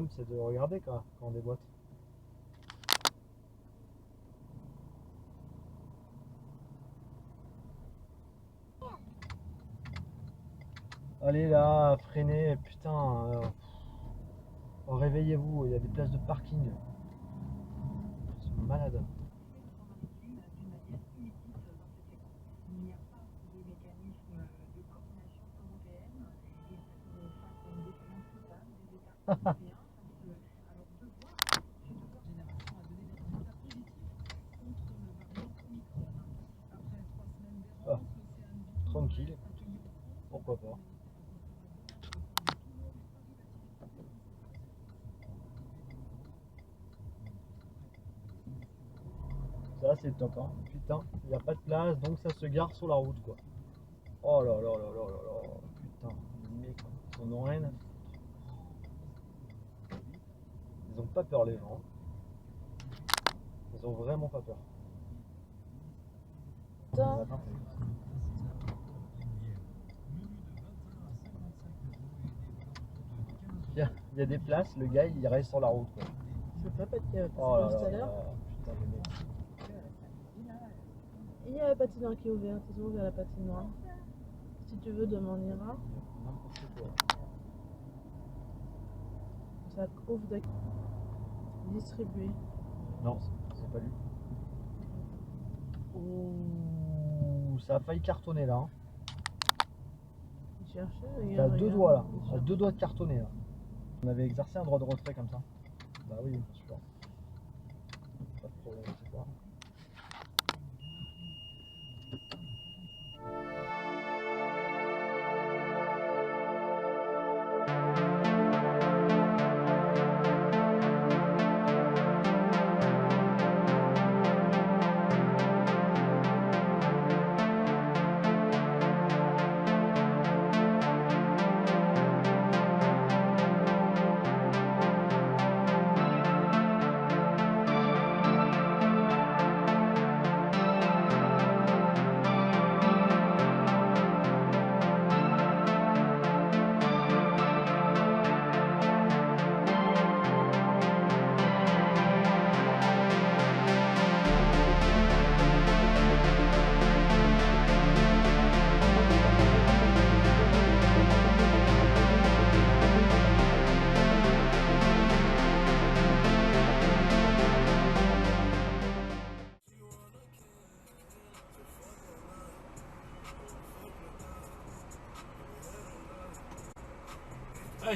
minimum, c'est de regarder quand on déboîte. Allez là, freinez, putain. Oh, réveillez-vous, il y a des places de parking. Ils sont malades. Ah, tranquille, pourquoi pas. Ça c'est top, hein. Putain, il n'y a pas de place, donc ça se gare sur la route quoi. Oh là là là là là là, putain, les mecs, ils en ont rien à foutre. Ils ont pas peur les gens. Ils ont vraiment pas peur. Attends. Il y a des places, le gars il reste sur la route quoi. Je peux pas te Oh là tout là à l'heure. là, putain les mecs. Il y a la patinoire qui est ouverte, ils ont ouvert la patinoire. Si tu veux, demain on ira. N'importe quoi. Ça ouvre de distribuer. Non, c'est pas lui. Ouh, ça a failli cartonner là. Hein. Il cherchait, T'as regarde. deux doigts là, à deux doigts de cartonner là. On avait exercé un droit de retrait comme ça. Bah oui, super. Pas de problème, c'est pas.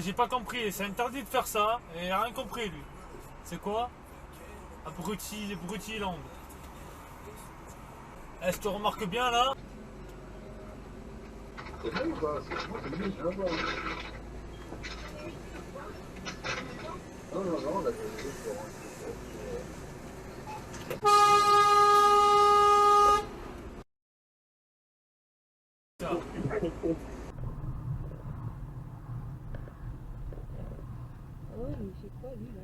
J'ai pas compris, c'est interdit de faire ça, et il a rien compris lui. C'est quoi? Abruti langue. Est-ce que tu remarques bien là? C'est bien ou pas? C'est bien, je viens voir. Non, non, non, la qualité, c'est vraiment... Ouais, mais je sais pas, lui là.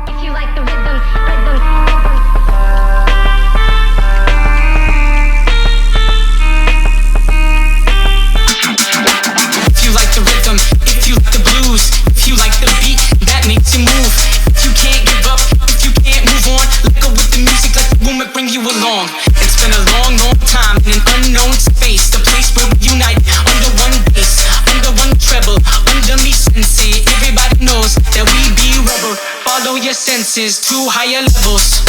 If you like the rhythm. If you like the rhythm, if you like the blues, if you like the beat, that makes you move. If you can't give up, if you can't move on, let go with the music, let the movement bring you along. It's been a long, long time in an unknown space, the place where we unite under one bass, under one treble, under me sensei. Everybody knows that we be rubber. Follow your senses to higher levels.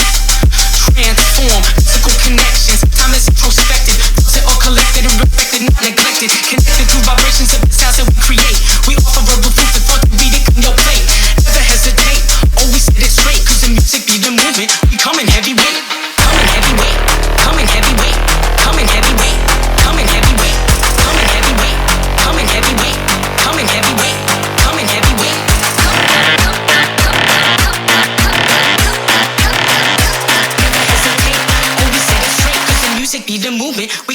Transform physical connections. Time is introspective. Thoughts are all collected and reflected, not neglected. Connected through vibrations of the sounds that we create. We offer verbal proof the thought to read it on your plate. Never hesitate, always set it straight. Cause the music be the movement. We coming heavyweight, coming heavyweight, coming heavyweight, coming heavyweight, coming heavyweight, coming heavyweight, coming heavyweight, coming heavyweight, coming heavyweight. movement. We